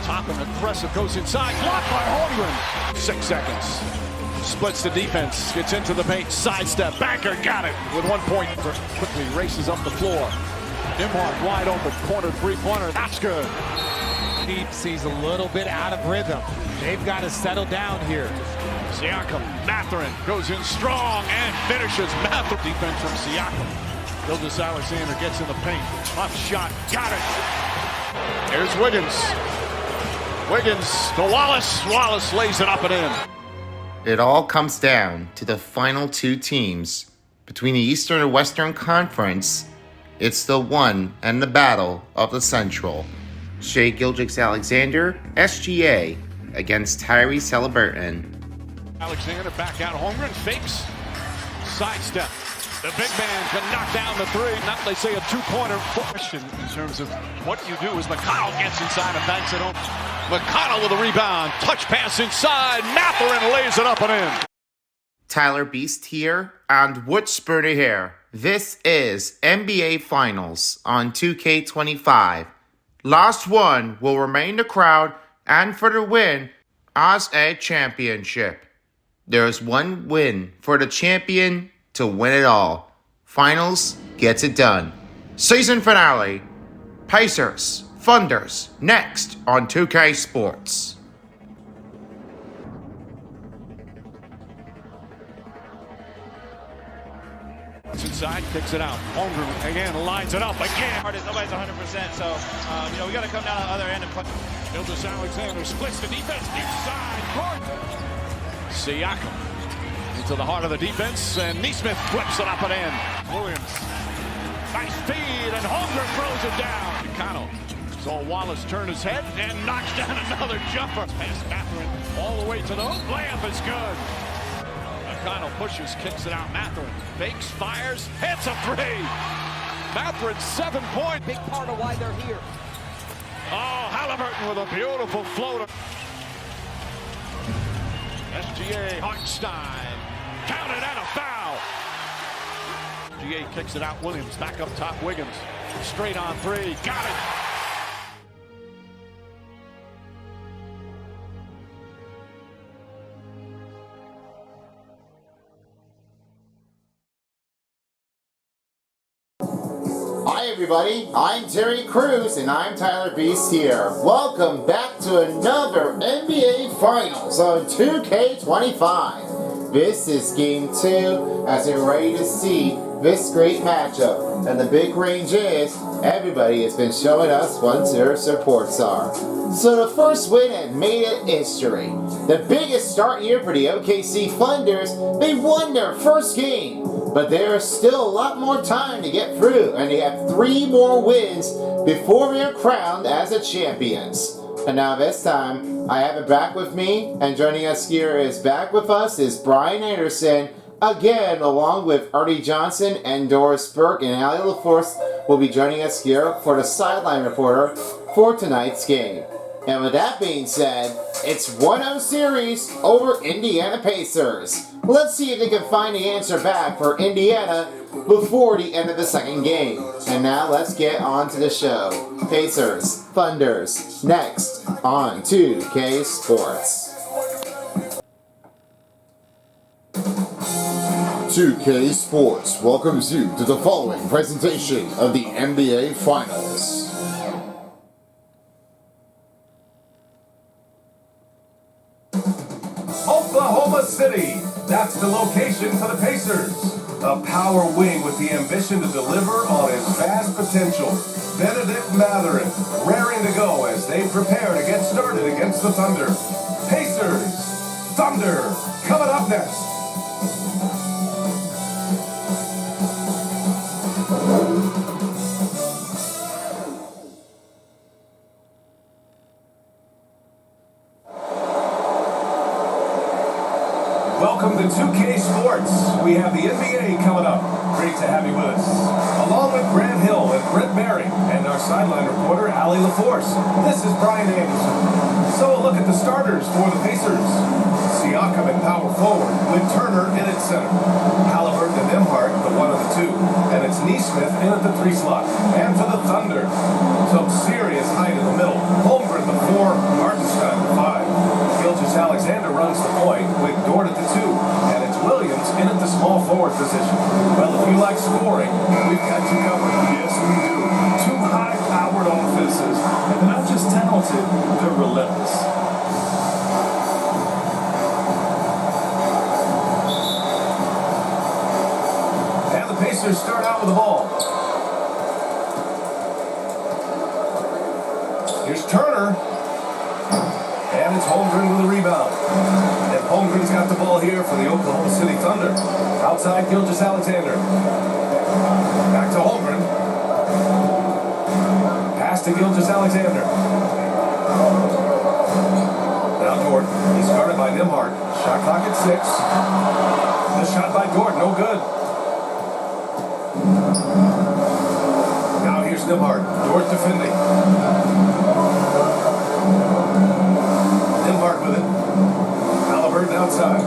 Top and aggressive, goes inside, blocked by Holmgren. 6 seconds. Splits the defense, gets into the paint, sidestep, banker, got it with 1 point. Quickly races up the floor. Nimhart wide open, corner three-pointer, that's good. He's a little bit out of rhythm. They've got to settle down here. Siakam, Mathurin goes in strong and finishes. Mathurin. Defense from Siakam. Gilgeous Alexander gets in the paint. Up shot, got it. There's Wiggins. Wiggins to Wallace. Wallace lays it up and in. It all comes down to the final two teams. Between the Eastern and Western Conference, it's the one and the battle of the Central. Shai Gilgeous-Alexander, SGA, against Tyrese Haliburton. Alexander back out. Holmgren fakes. Sidestep. The big man can knock down the three. Now they say a two-pointer question in terms of what you do as McConnell gets inside and banks it home. McConnell with a rebound. Touch pass inside. Mathurin lays it up and in. Tyler Beast here and Woodsburner here. This is NBA Finals on 2K25. Last one will remain the crowd and for the win as a championship. There's one win for the champion to win it all. Finals gets it done. Season finale. Pacers, Thunders, next on 2K Sports. Inside, kicks it out. Holmgren again lines it up again. Nobody's 100%, so we got to come down to the other end and put. Gilgeous-Alexander splits the defense inside court. Siakam into the heart of the defense, and Nesmith flips it up and in. Williams, nice feed, and Holmgren throws it down. McConnell saw Wallace turn his head and knocks down another jumper. Past Mathurin all the way to the hoop. Layup is good. McConnell pushes, kicks it out. Mathurin fakes, fires, hits a three. Mathurin 7 point. Big part of why they're here. Oh, Haliburton with a beautiful floater. SGA Hartenstein. Counted and a foul. SGA kicks it out. Williams back up top. Wiggins straight on three. Got it. Hi everybody, I'm Terry Crews and I'm Tyler Beast here. Welcome back to another NBA Finals on 2K25. This is Game 2 as we're ready to see this great matchup. And the big range is, everybody has been showing us what their supports are. So the first win had made it history. The biggest start here for the OKC Thunders, they won their first game. But there is still a lot more time to get through, and they have 3 more wins before they're crowned as the champions. And now this time, I have it back with me, and joining us here is back with us is Brian Anderson, again, along with Artie Johnson and Doris Burke, and Ali LaForce will be joining us here for the sideline reporter for tonight's game. And with that being said, it's 1-0 series over Indiana Pacers. Let's see if they can find the answer back for Indiana before the end of the second game. And now let's get on to the show. Pacers, Thunders, next on 2K Sports. 2K Sports welcomes you to the following presentation of the NBA Finals. Oklahoma City, that's the location for the Pacers. A power wing with the ambition to deliver on its vast potential. Benedict Mathurin, raring to go as they prepare to get started against the Thunder. Pacers, Thunder, coming up next. Welcome to 2K Sports. We have the NBA coming up. Great to have you with us. Along with Grant Hill and Brett Barry and our sideline reporter, Ali LaForce, this is Brian Anderson. So a look at the starters for the Pacers. Siakam at power forward with Turner in at center. Haliburton and Nimhart, the one of the two 2. And it's Neesmith in at the 3 slot. And for the Thunder, some serious height in the middle. Holmgren the 4, Martinstein the 5. Gilgeous-Alexander runs the point with Dort at the 2. And it's Williams in at the small forward position. Well, if you like scoring, we've got you covered. Yes, we do. 2 high-powered offenses, and they're not just talented, they're relentless. And the Pacers start out with the ball. Here's Turner. And it's Holmgren with a rebound. And Holmgren's got the ball here for the Oklahoma City Thunder. Outside, Gilgeous-Alexander. Back to Holmgren. Pass to Gilgeous-Alexander. Now Dort. He's guarded by Nembhard. Shot clock at 6. The shot by Dort, no good. Now here's Nembhard. Dort defending. Nembhard with it. Halliburton outside.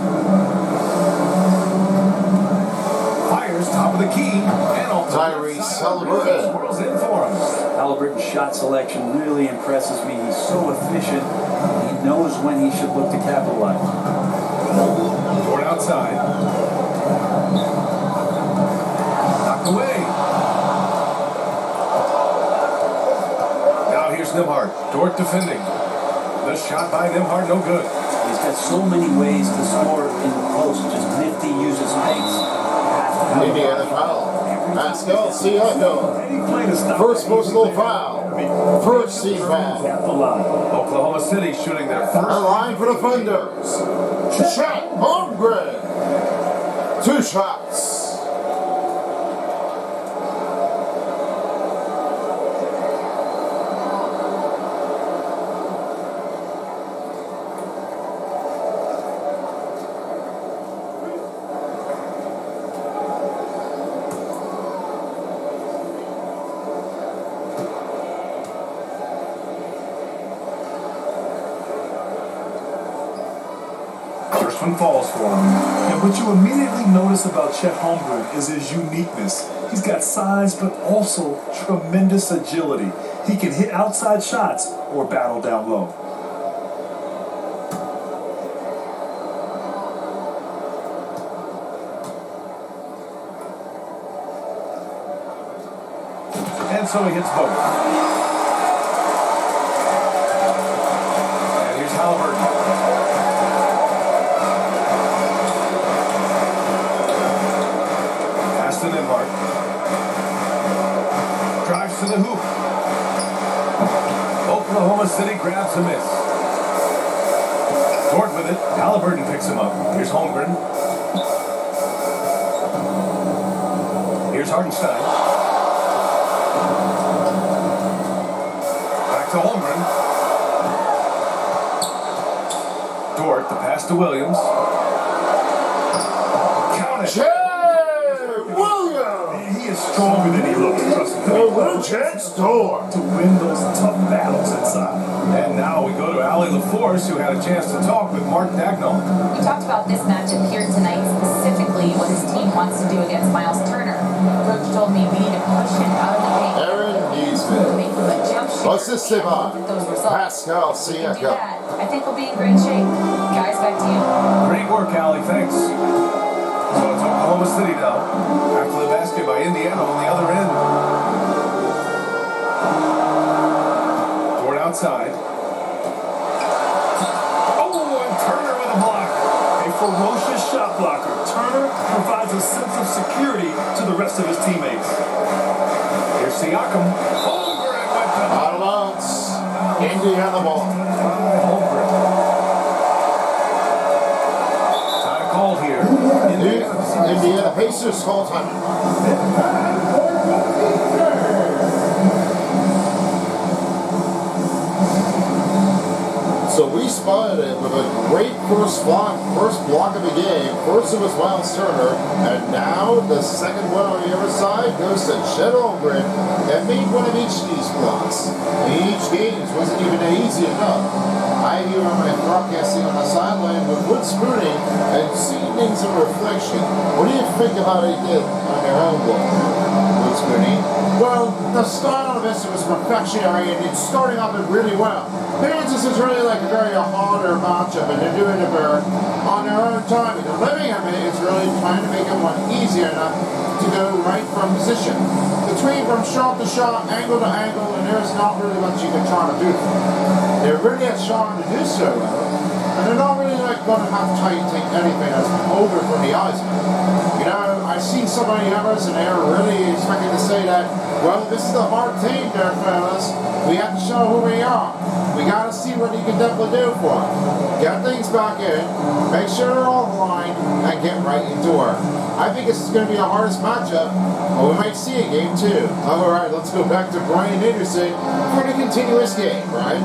Fires top of the key. And Tyrese Halliburton. Swirls in for him. Halliburton's shot selection really impresses me. He's so efficient. He knows when he should look to capitalize. Dort outside. Knocked away. Now here's Nembhard. Dort defending. The shot by Nembhard, no good. He's got so many ways to score in the post. Just nifty, uses space. Indiana foul. Pascal Siakam. First personal foul. First team foul. Oklahoma City shooting their first. A line for the Thunders. Shot Holmgren. 2 shots. First one falls for him. And what you immediately notice about Chet Holmgren is his uniqueness. He's got size, but also tremendous agility. He can hit outside shots or battle down low. And so he hits both. And here's Halliburton. Pass to Nembhard. Drives to the hoop. Oklahoma City grabs a miss. Dort with it. Halliburton picks him up. Here's Holmgren. Here's Hartenstein. Back to Holmgren. Dort, the pass to Williams. Count it. Williams. He is stronger than he looks, trust me. Chance Dort. To win those tough battles inside. And now we go to Allie LaForce, who had a chance to talk with Mark Dagnall. We talked about this matchup here tonight, specifically what his team wants to do against Miles Turner. Coach told me we need to push him out of the paint. Aaron To Neesmith. make him a jump shooter. Assisted and by look at those results. Pascal If we can do Siakam. that, I think we'll be in great shape. Guys, back to you. Great work, Allie. Thanks. So it's Oklahoma City now. After the basket by Indiana on the other end. Dort outside. Oh, and Turner with a block. A ferocious shot blocker. Turner provides a sense of security to the rest of his teammates. Here's Siakam. Holmgren with the Out of bounds. Indiana ball. Holmgren. Time called here. Indiana Pacers call time. So we we spotted him with a great first block of the game. First it was Miles Turner, and now the second one on the other side goes to Chet Holmgren and made one of each of these blocks. Each game wasn't even easy enough. I hear on my broadcasting on the sideline with wood spooning and seasonings and reflection. What do you think of how they did on their own goal? Wood spooning? Well, the style of this was perfectionary and it's starting off it really well. Maybe this is really like a very harder matchup and they're doing it on their own time. The living of it is really trying to make it one easier enough to go right from position. Between from shot to shot, angle to angle, and there's not really much you can try to do for them. They're really trying to do so well, and they're not really like going to have to try to take anything that's over from the ice. You know, I've seen so many others and they're really expecting to say that, well, this is a hard team there, fellas. We have to show who we are. We got to see what he can definitely do for them. Get things back in, make sure they're all aligned, and get right into work. I think this is going to be the hardest matchup, but we might see a game too. All right, let's go back to Brian Anderson for the continuous game, right?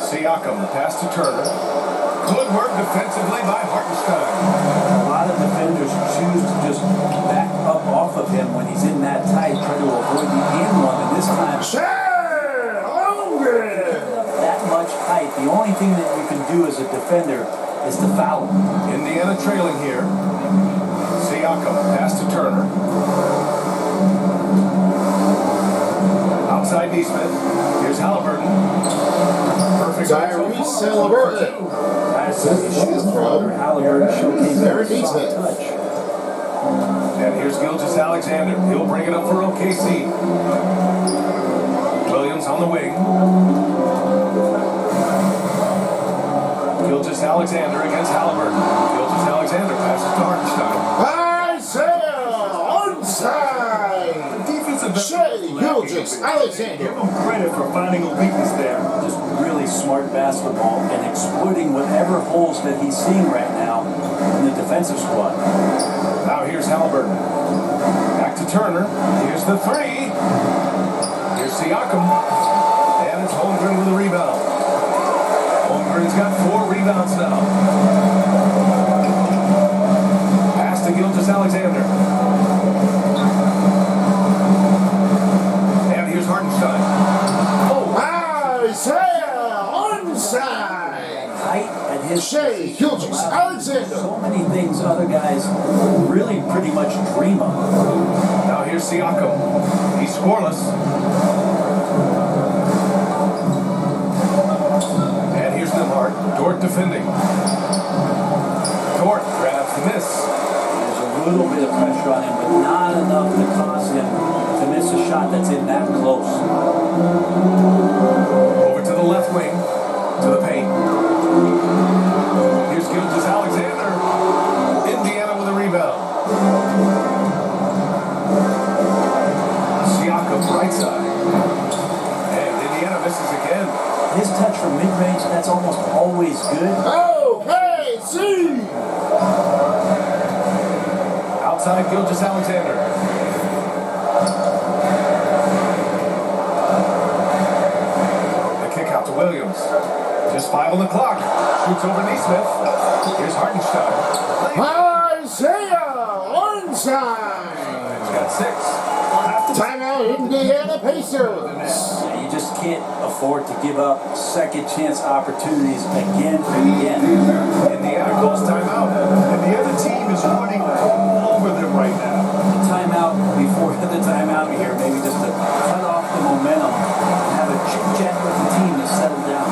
Siakam, pass to Turner. Good work defensively by Hartenstein. A lot of defenders choose to just back up off of him when he's in that tight, try to avoid the and one, and this time that much height. The only thing that you can do as a defender is to foul him. Indiana trailing here. Siakam, pass to Turner. Outside Neesmith. Here's Halliburton. Perfect. Tyrese Halliburton. Halliburton showcased Very that soft decent touch. And here's Gilgeous-Alexander. He'll bring it up for OKC. Williams on the wing. Gilgeous-Alexander against Halliburton. Gilgeous-Alexander passes to Hartenstein. Isaiah onside. Shea Gilgeous-Alexander. Give him credit for finding a weakness there. Just really smart basketball and exploiting whatever holes that he's seeing right now in the defensive squad. Now here's Halliburton. Back to Turner. Here's the three. Here's Siakam. And it's Holmgren with a rebound. Holmgren's got 4 rebounds now. Pass to Gilgeous-Alexander. And here's Hartenstein. Isaiah onside. Height at his Shea Gilgeous-Alexander. so many things other guys really pretty much dream of. Now here's Siakam. He's scoreless. And here's Nembhard. Dort defending. Dort grabs the miss. There's a little bit of pressure on him, but not enough to cause him to miss a shot that's in that close. Over to the left wing. To the paint. Here's Gilgeous-Alexander. Indiana with a rebound. Siakam right side. And Indiana misses again. His touch from mid-range, that's almost always good. OKC. Outside Gilgeous-Alexander. The kick out to Williams. Just 5 on the clock. Shoots over Neesmith. Here's Hartenstein. Isaiah onside. He's got 6. Timeout, Indiana Pacers. You just can't afford to give up second chance opportunities again and again. Indiana calls timeout. And the other team is running all over them right now. The timeout before the timeout here, maybe just to cut off the momentum and have a chit-chat with the team to settle down.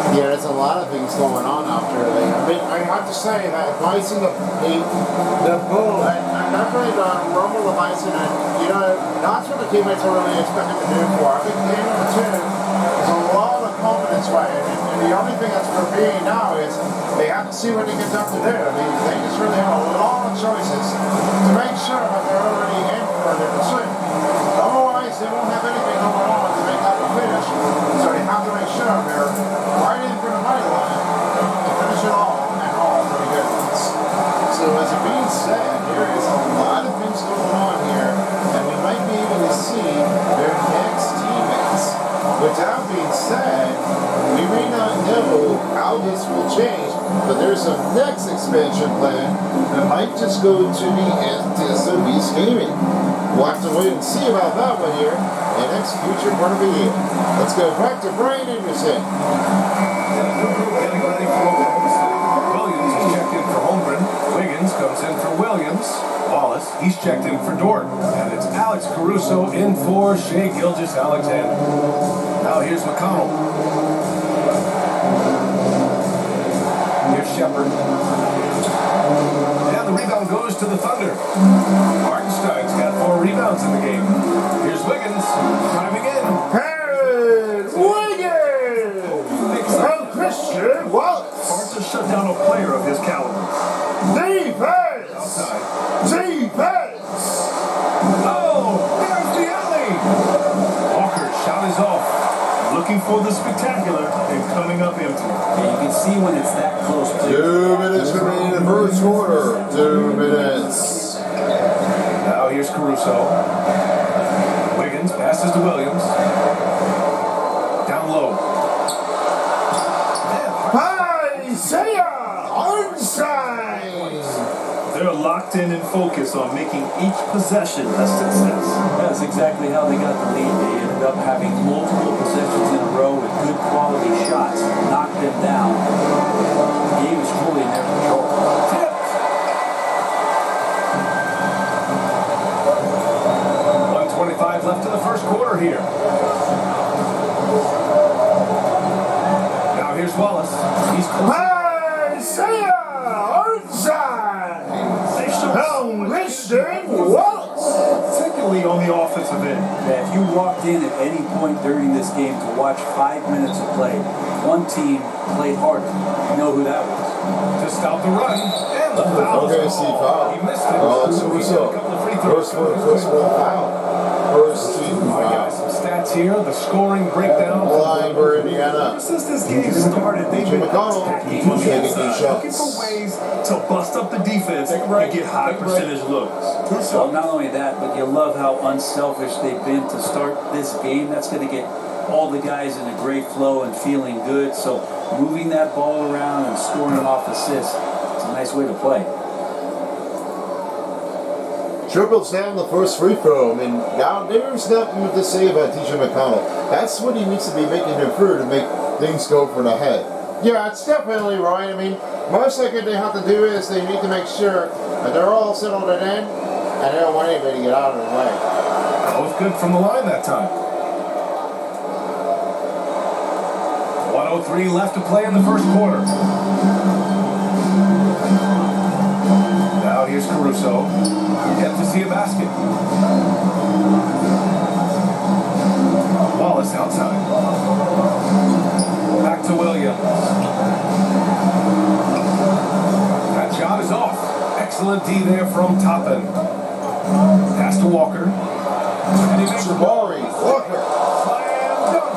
Yeah, there's a lot of things going on out there. I mean, I have to say that Bison, the bull, and definitely the rumble of Bison, and you know, that's what the teammates are really expecting to do for. I think game number 2 is a lot of confidence right, and the only thing that's for me now is they have to see what they get done to do. I mean, they just really have a lot of choices to make sure that they're already in for their pursuit. Otherwise, they won't have anything going on to make that a finish, so they have to make sure they're right in for the money line to finish it all, and all pretty good. just go to the SOB Gaming. We'll have to wait and see about that one here in next future part of the year. Let's go back to Brian Anderson. Getting ready for Oklahoma City. Williams is checked in for Holmgren. Wiggins comes in for Williams. Wallace, he's checked in for Dort. And it's Alex Caruso in for Shea Gilgeous-Alexander. Now here's McConnell. Here's Shepard. And the rebound goes to the Thunder. Hartenstein's got 4 rebounds in the game. Here's Wiggins driving in. Hey, Wiggins! From Christian Wallace. Hard to shut down a player of his caliber. Defense! Outside. Defense! Oh, there's the alley. Walker's shot is off. Looking for the spectacular and coming up empty. And you can see when it's that close. 2 minutes remaining in the first quarter. 2 minutes. Now here's Caruso. Wiggins passes to Williams. Down low. Isaiah Hartenstein! They're locked in and focused on making each possession a success. That's exactly how they got the lead. They ended up having multiple possessions in a row with good quality shots, knocked them down. The game is fully in their control. 1:25 left in the first quarter here. Now here's Wallace. He's close. Isaiah Hartenstein! They show Christian Wallace! particularly on the offensive end. Yeah, if you walked in at any point during this game to watch 5 minutes of play, one team played harder. You know who that was. To stop the run. And the foul. Okay, see, foul. He missed it. Alex He got Caruso. a couple of free throws. First one foul. First team I got foul. some stats here. The scoring breakdown. Line for Indiana. Since this game started, they've been McConnell. attacking on the Taking inside, these looking shots. for ways to bust up the defense and get high percentage looks. So not only that, but you love how unselfish they've been to start this game. That's going to get all the guys in a great flow and feeling good. So moving that ball around and scoring off assists, it's a nice way to play. Triples down the first free throw. I mean, now there's nothing to say about DJ McConnell. That's what he needs to be making him through to make things go for the head. Yeah, it's definitely right. I mean, most likely they have to do is they need to make sure that they're all settled in and they don't want anybody to get out of the way. Both good from the line that time. 1:03 left to play in the first quarter. Now here's Caruso. Yet to see a basket. Wallace outside. Back to Williams. That shot is off. Excellent D there from Toppin. Pass to Walker. And he makes the ball. Jabari Walker. Slam dunk.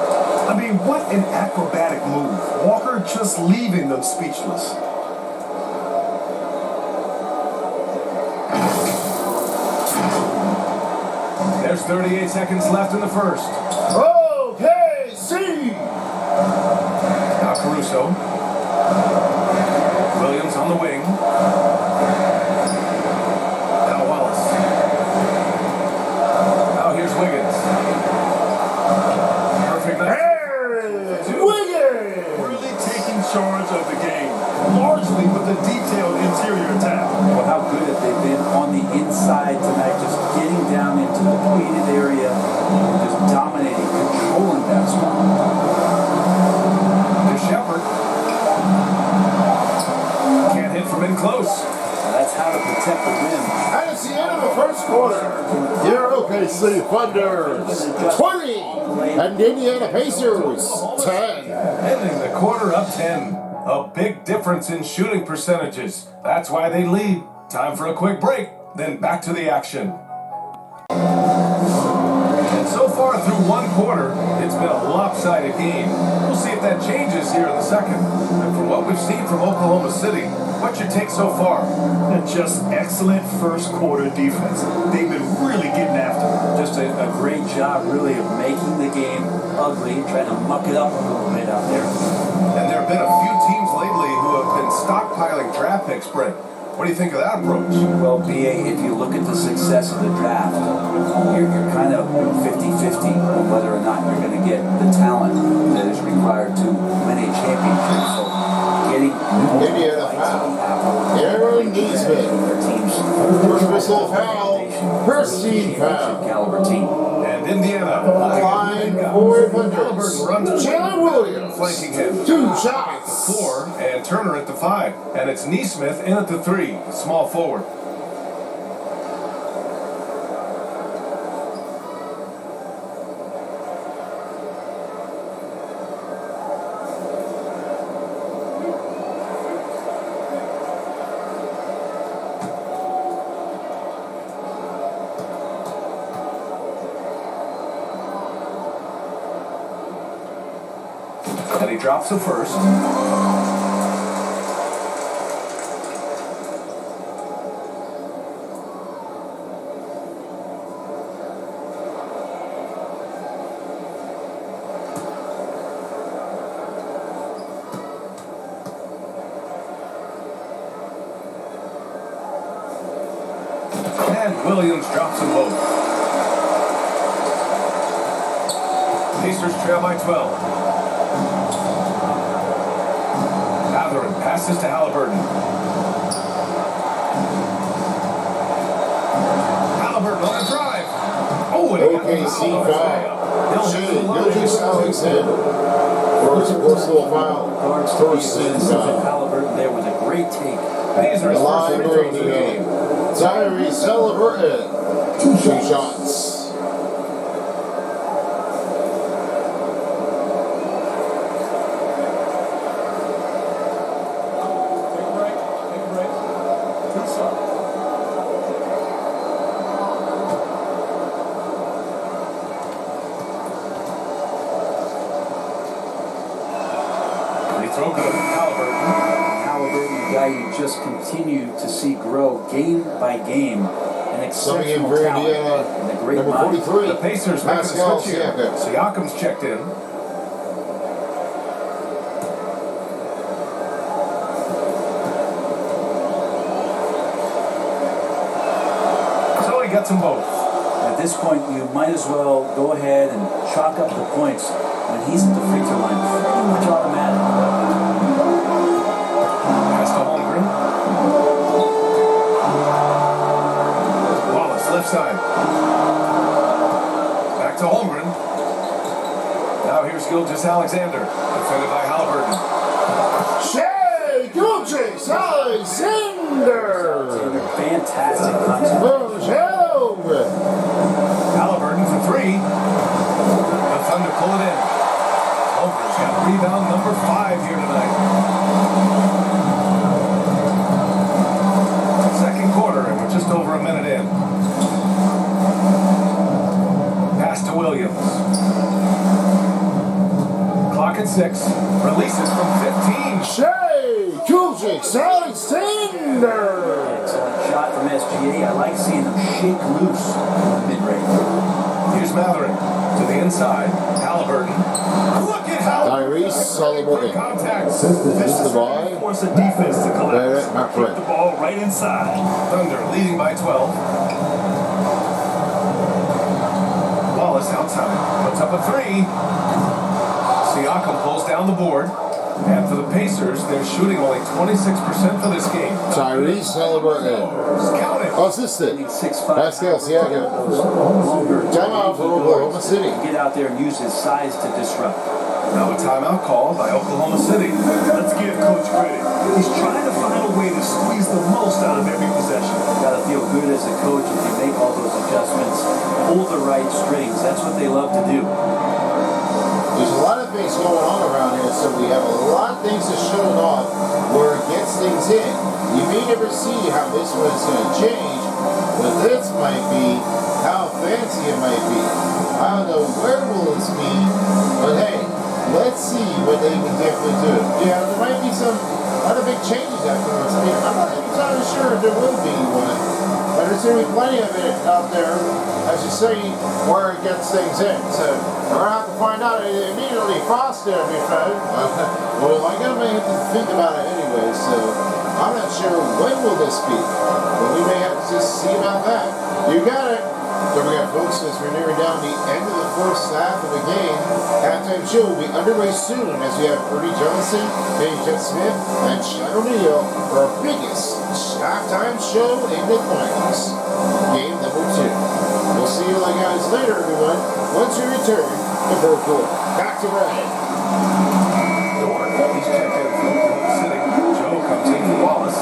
I mean, what an acrobatic move. Walker just leaving them speechless. There's 38 seconds left in the first. Okay, see. Now Caruso. Williams on the wing. Now Wallace. Now here's Wiggins. Perfect. Wiggins. Really taking charge of the game, largely with the detailed interior attack. Well, how good have they been on the inside tonight, just getting down into the painted area, just dominating, controlling that spot. There's Shepard. Can't hit from in close. That's how to protect the rim. And it's the end of the first quarter. Your OKC Thunders 20 and Indiana Pacers 10. Ending the quarter up 10. A big difference in shooting percentages. That's why they lead. Time for a quick break, then back to the action. And so far through one quarter, it's been a lopsided game. We'll see if that changes here in the second. And from what we've seen from Oklahoma City, what's your take so far? And just excellent first quarter defense. They've been really getting after it. Just a great job, really, of making the game ugly, trying to muck it up a little bit out there. And there have been a few teams lately who have been stockpiling draft picks, Brent. What do you think of that approach? Well, BA, if you look at the success of the draft, you're kind of 50-50 on whether or not you're going to get the talent that is required to win a championship. So getting Aaron Neesmith. First whistle foul. First team foul. Caliber team. And Indiana. Line 400. Runs Jalen Williams. flanking him. 2 At the shots. 4 and Turner at the 5. And it's Neesmith in at the 3. Small forward. And he drops the first. And Williams drops them both. Pacers trail by 12. Passes to Halliburton. Halliburton on a drive. Oh, and OKC foul. Gilgeous Alexander. First whistle foul. First team foul. Halliburton there with a great take. Pacers Line first free throws of the game. Tyrese Halliburton. 2 shots. Throw good. Halliburton, the guy you just continue to see grow game by game. An Coming in exceptional for talent Indiana, and a great number mind. 43. The Pacers make a Pascal switch here. Siakam. Siakam's checked in. So he gets them both. At this point, you might as well go ahead and chalk up the points when he's at the free throw line. Pretty much automatic. Pass to Holmgren. Wallace, left side. Back to Holmgren. Now here's Gilgeous Alexander. Defended by Halliburton. Shea Gilgeous Alexander. Fantastic concept. Halliburton for 3. The Thunder pull it in. Holmgren's got rebound number 5 here tonight. Second quarter, and we're just over a minute in. Pass to Williams. Clock at 6. Releases from 15. Shea Gilgeous Alexander. Excellent shot from SGA. I like seeing them shake loose mid-range. Here's Matherin to the inside. Halliburton. Look at Halliburton. Tyrese Halliburton. Contact. This is the ball. Force the defense to collapse. Not Keep correct. the ball right inside. Thunder leading by 12. Wallace outside. Puts up a 3. Siakam pulls down the board. And for the Pacers, they're shooting only 26% for this game. Tyrese Halliburton. Count it. Assisted. Pascal Siakam. Timeout for Oklahoma City. Get out there and use his size to disrupt. Now a timeout called by Oklahoma City. Let's give Coach credit. He's trying to find a way to squeeze the most out of every possession. Got to feel good as a coach if you make all those adjustments. Pull the right strings. That's what they love to do. There's a lot of things going on around here, so we have a lot of things to show off where it gets things in. You may never see how this one is going to change, but this might be how fancy it might be. I don't know where will this be, but hey, let's see what they can definitely do. Yeah, there might be some other big changes afterwards. I mean, I'm not entirely sure if there will be one, but there's going to be plenty of it out there, as you say, where it gets things in. So we're going to have to find out immediately. Frost there, my friend. Well, I'm going to have to think about it anyway, so I'm not sure when will this be, but we may have to just see about that. You got it. Don't forget, folks, as we're nearing down the end of the first half of the game, halftime show will be underway soon as we have Ernie Johnson, Jeff Smith, and Sean O'Neill for our biggest halftime show in the finals. Game number 2. We'll see you guys later, everyone, once we return to fourth quarter. Back to Ryan. He's checked in from Oklahoma City. Joe comes in for Wallace.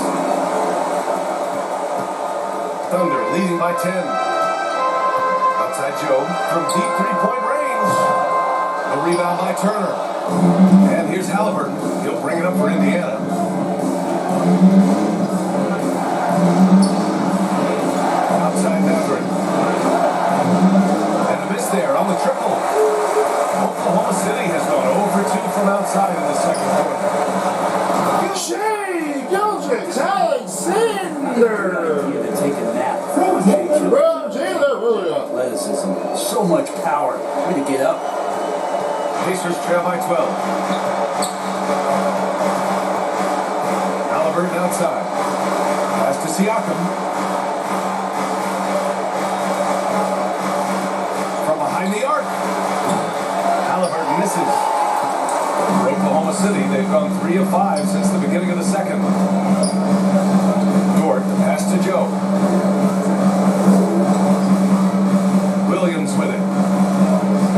Thunder leading by 10. Outside Joe from deep three-point range. The rebound by Turner. And here's Halliburton. He'll bring it up for Indiana. Outside Maverick. And a miss there on the triple. Oklahoma City has gone 0 for 2 from outside in the second quarter. Shea Gilgis Alexander. Here to take a nap. Athleticism, so much power. Way to get up. Pacers trail by 12. Halliburton outside. Pass to Siakam. From behind the arc. Halliburton misses. For Oklahoma City, they've gone 3 of 5 since the beginning of the second. Dort, the pass to Joe. Williams with it.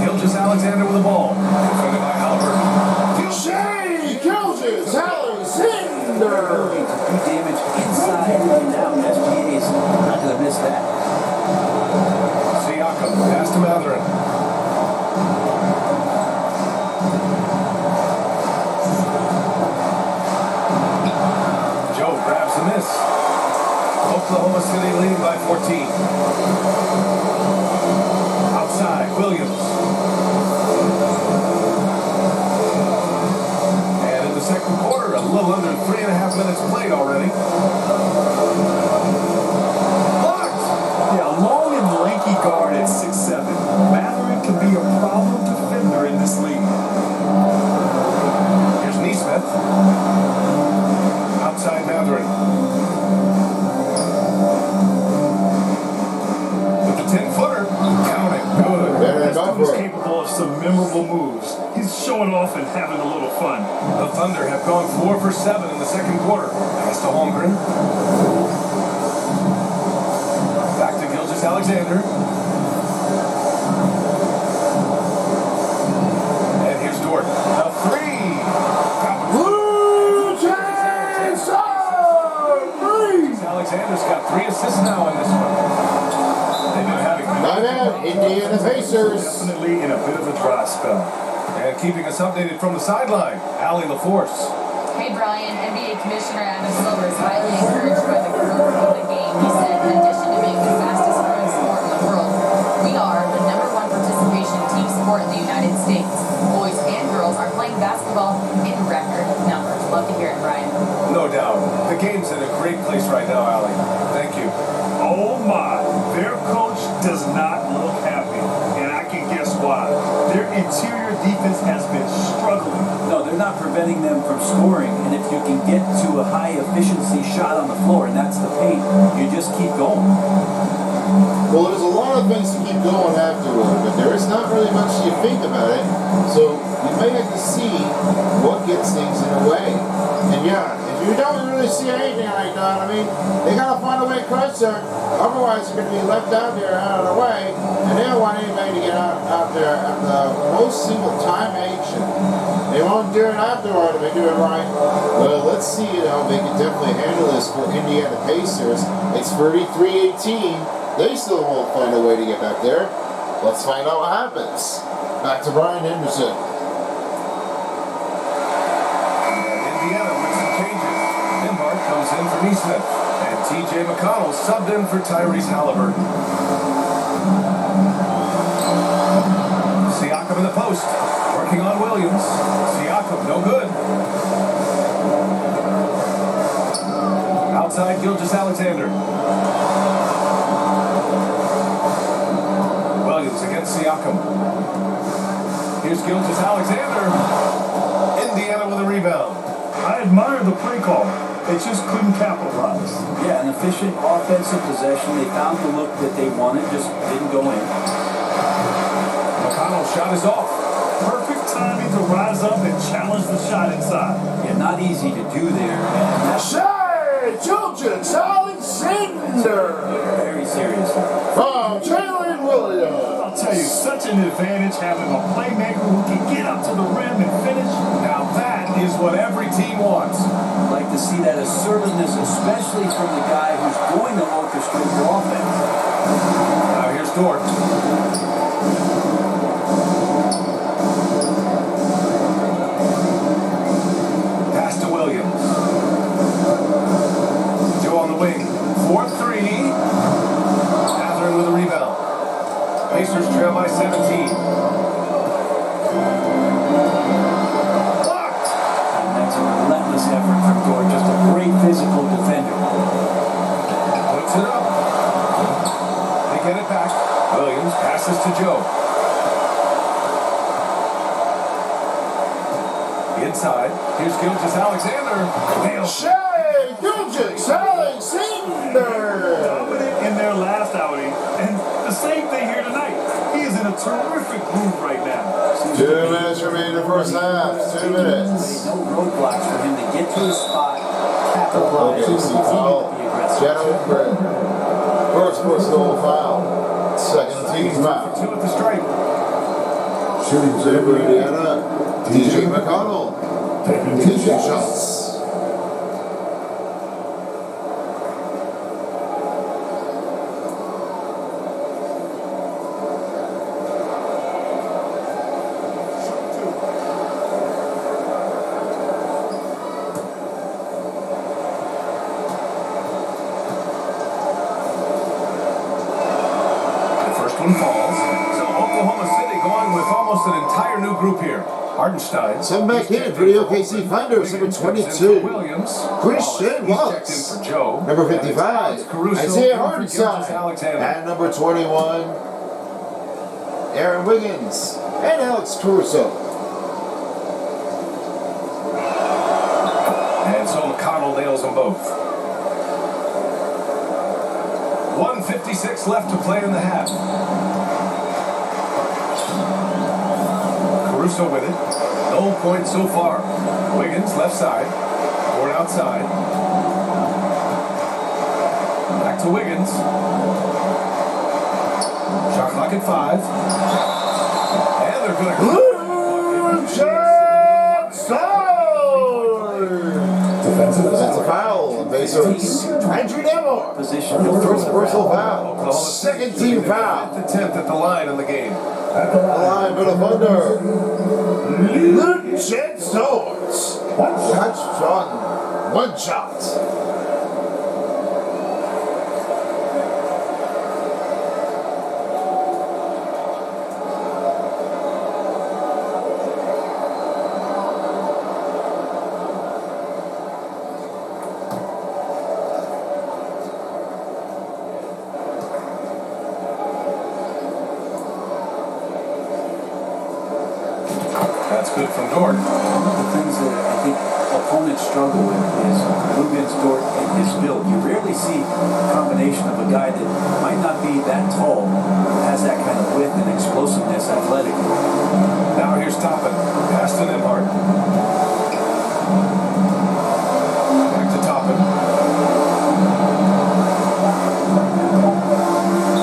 Gilgeous Alexander with the ball. Defended by Halliburton. Shea Gilgis Alexander. Ability to do damage inside and out. SGA is not going to miss that. Siakam, pass to Mathurin. Joe grabs the miss. Oklahoma City leading by 14. Outside, Williams. And in the second quarter, a little under 3.5 minutes played already. Blocked! Yeah, a long and lanky guard at 6'7". Mathurin can be a problem defender in this league. Here's Neesmith. Outside Mathurin. With the 10-footer. Counting. Good. He's capable of some memorable moves. He's showing off and having a little fun. The Thunder have gone 4 for 7 in the second quarter. Pass to Holmgren. Back to Gilgeous Alexander. And here's Dort. A 3. Blue Jays Alexander's got 3 assists now in this one. They've been having Indiana Pacers. Definitely in a bit of a dry spell. And keeping us updated from the sideline, Allie LaForce. Hey Brian, NBA Commissioner Adam Silver is highly encouraged by the growth of the game. He said, in addition to being the fastest growing sport in the world, we are the #1 participation team sport in the United States. Boys and girls are playing basketball in record numbers. Love to hear it, Brian. No doubt. The game's in a great place right now, Allie. Thank you. Oh my, their coach does not look happy, and I can guess why. Their interior defense has been struggling. No, they're not preventing them from scoring, and if you can get to a high efficiency shot on the floor, and that's the paint, you just keep going. Well, there's a lot of things to keep going afterward, but there is not really much you think about it. So you may have to see what gets things in the way. And yeah, if you don't really see anything like that, I mean, they gotta find a way to crush her. Otherwise, they're gonna be left out there out of the way, and they don't want anybody to get out there at the most single time action. They won't do it afterward if they do it right. Well, let's see how they can definitely handle this for Indiana Pacers. It's 33-18. They still won't find a way to get back there. Let's find out what happens. Back to Brian Henderson. Indiana with some changes. Nimhart comes in for Neesmith. And T.J. McConnell subbed in for Tyrese Halliburton. Siakam in the post. Working on Williams. Siakam, no good. Outside Gilgeous Alexander. Williams against Siakam. Here's Gilgeous Alexander. Indiana with a rebound. I admire the play call. they just couldn't capitalize. Yeah, an efficient offensive possession. They found the look that they wanted, just didn't go in. McConnell's shot is off. Perfect timing to rise up and challenge the shot inside. Yeah, not easy to do there. And that's Georgia Alexander very serious. from Jalen Williams. I'll tell you, such an advantage having a playmaker who can get up to the rim and finish. Now that is what every team wants. I'd like to see that assertiveness, especially from the guy who's going to orchestrate the offense. Now here's Dort. Pass to Williams. Joe on the wing. 4-3. Catherine with a rebound. Pacers trail by 17. Blocked. And that's a relentless effort from Dort, just a great physical defender. Puts it up. They get it back. Williams passes to Joe. Inside. Here's Gilgeous Alexander. Shai Gilgeous-Alexander. Dominant in their last outing, and the same thing here tonight. He is in a terrific groove right now. 2 minutes remain in the first half. 2 minutes. No roadblocks for him to get to the spot, capitalize, Okay, see foul. be aggressive. General Britt. First personal foul. Second team foul. 2 at the stripe. Shooting for Indiana. DJ McConnell. Taking shots. One falls. So Oklahoma City going with almost an entire new group here. Hardenstein. Some back in for the OKC Thunder, number 22. Williams. Christian He's checked in Wallace. for Joe. Number 55. Isaiah Hardenstein. Alexander. And number 21, Aaron Wiggins. And Alex Caruso. And so McConnell nails them both. 1:56 left to play in the half. Caruso with it. No points so far. Wiggins left side. Or outside. Back to Wiggins. Shot clock at 5. And they're going to... That's a foul. Pacers. Andrew Demore. Position. First personal foul. Second team foul. The 10th at the line in the game. At the line for the Thunder. Lucian Swords. One shot. That's good from Dort. One of the things that I think opponents struggle with is Luguentz, Dort, and his build. You rarely see a combination of a guy that might not be that tall, has that kind of width and explosiveness athletically. Now here's Toppin. Pass to Nembhard. Back to Toppin.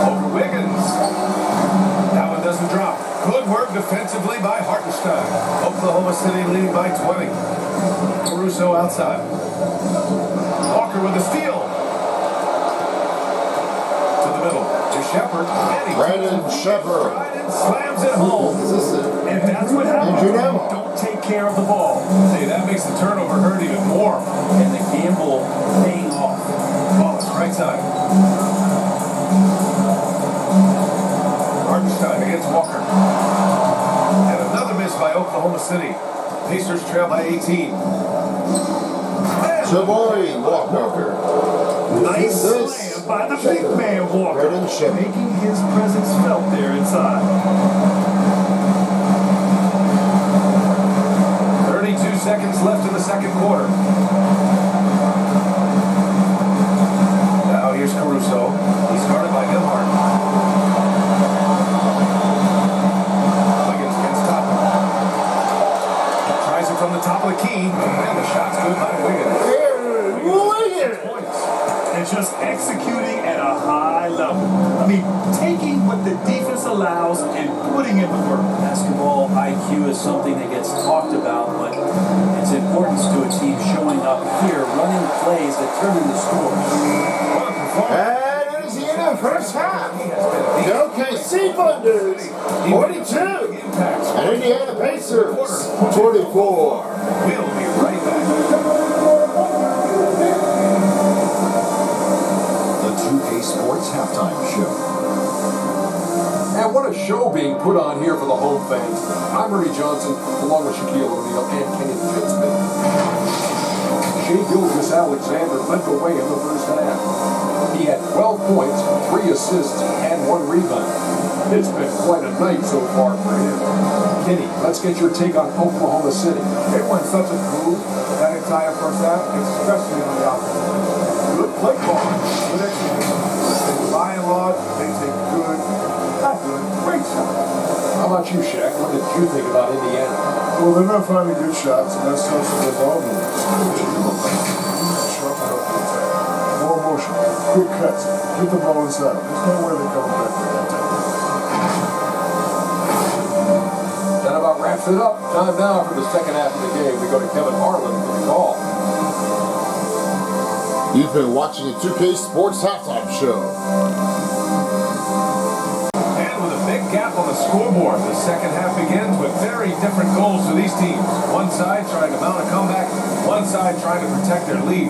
Over Wiggins. That one doesn't drop. Good work defensively by Hartenstein. Oklahoma City leading by 20. Caruso outside. Walker with a steal. To the middle. To Shepard. Brandon Shepard. Slams it home. And that's what happens when you don't take care of the ball. Hey, that makes the turnover hurt even more. And the gamble paying off. Wallace, right side. Hartenstein against Walker. And another miss by Oklahoma City. Pacers trail by 18. Jabari Walker. Nice slam by the big man Walker, Brandon Shepard. making his presence felt there inside. 32 seconds left in the second quarter. disallows and putting in the work. Basketball IQ is something that gets talked about, but its importance to a team showing up here, running plays that turn into scores. And it is the end of the first half. The OKC Thunders 42 and Indiana Pacers 24. We'll be right back. The 2K Sports Halftime Show. And what a show being put on here for the home fans. I'm Ernie Johnson, along with Shaquille O'Neal and Kenny Fitzman. Shea Gilgeous-Alexander led the way in the first half. He had 12 points, 3 assists, and 1 rebound. It's been quite a night so far for him. Kenny, let's get your take on Oklahoma City. They went such a groove that entire first half, especially on the offense. Good play calling, good execution. By and large, they take good, not good, great shots. How about you, Shaq? What did you think about Indiana? Well, they're not finding good shots, and that's such a good ball game. More motion, quick cuts, get the ball inside. There's no way they're coming back there. That about wraps it up. Time now for the second half of the game. We go to Kevin Harlan for the call. You've been watching the 2K Sports Halftime Show. And with a big gap on the scoreboard, the second half begins with very different goals for these teams. One side trying to mount a comeback, one side trying to protect their lead.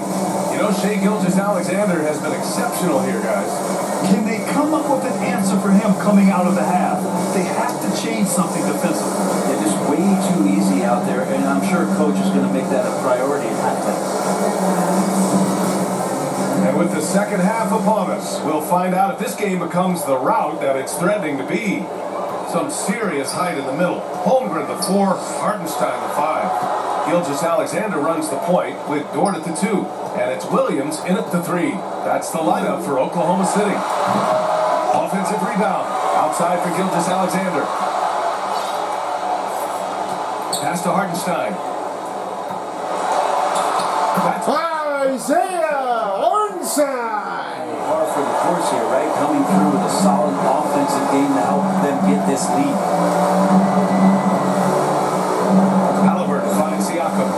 You know, Shea Gilgeous-Alexander has been exceptional here, guys. Can they come up with an answer for him coming out of the half? They have to change something defensively. They're just way too easy out there, and I'm sure coach is going to make that a priority at halftime. And with the second half upon us, we'll find out if this game becomes the rout that it's threatening to be. Some serious height in the middle. Holmgren the 4, Hartenstein the 5. Gilgeous-Alexander runs the point with Dort at the 2. And it's Williams in at the 3. That's the lineup for Oklahoma City. Offensive rebound. Outside for Gilgeous-Alexander. Pass to Hartenstein. That's Isaiah Hartenstein. Par for the course here, right? Coming through with a solid offensive game to help them get this lead. Halliburton finds Siakam.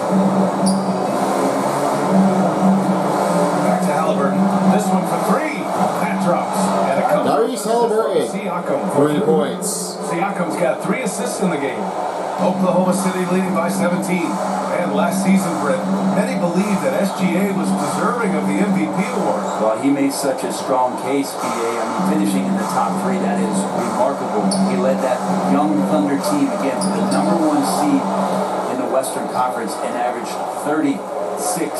Back to Halliburton. This one for 3. That drops. And a couple. Tyrese Halliburton. Siakam. 3 points. Siakam's got 3 assists in the game. Oklahoma City leading by 17. And last season, Brett, many believe that SGA was deserving of the MVP award. Well, he made such a strong case, BA. I mean, finishing in the top 3, that is remarkable. He led that young Thunder team again to the #1 seed in the Western Conference and averaged 36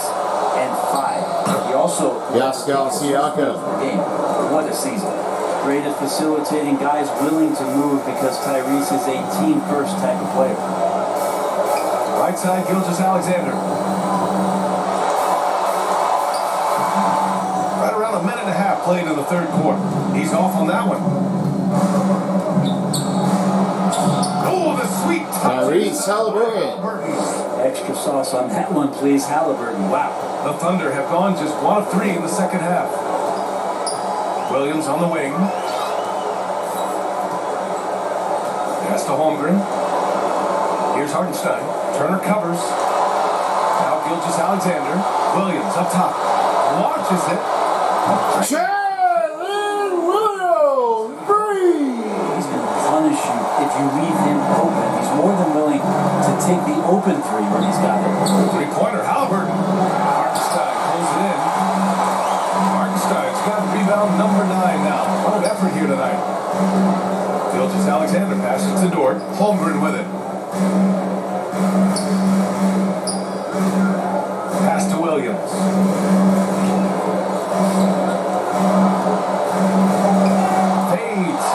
and 5. He also Pascal Siakam. game. What a season. Great at facilitating, guys willing to move because Tyrese is a team-first type of player. Right side, Gilgeous-Alexander. Right around a minute and a half played in the third quarter. He's off on that one. Oh, the sweet touch. Tyrese Halliburton. Extra sauce on that one, please, Halliburton. Wow. The Thunder have gone just 1 of 3 in the second half. Williams on the wing. Pass to Holmgren. Here's Hartenstein. Turner covers. Now Gilgeous-Alexander. Williams up top. Launches it. Jalen Williams. 3. He's going to punish you if you leave him open. He's more than willing to take the open 3 when he's got it. 3-pointer, Halliburton. Hartenstein pulls it in. Hartenstein's got rebound number 9 now. What an effort here tonight. Gilgeous-Alexander passes to Dort. Holmgren with it. Pass to Williams. Fades.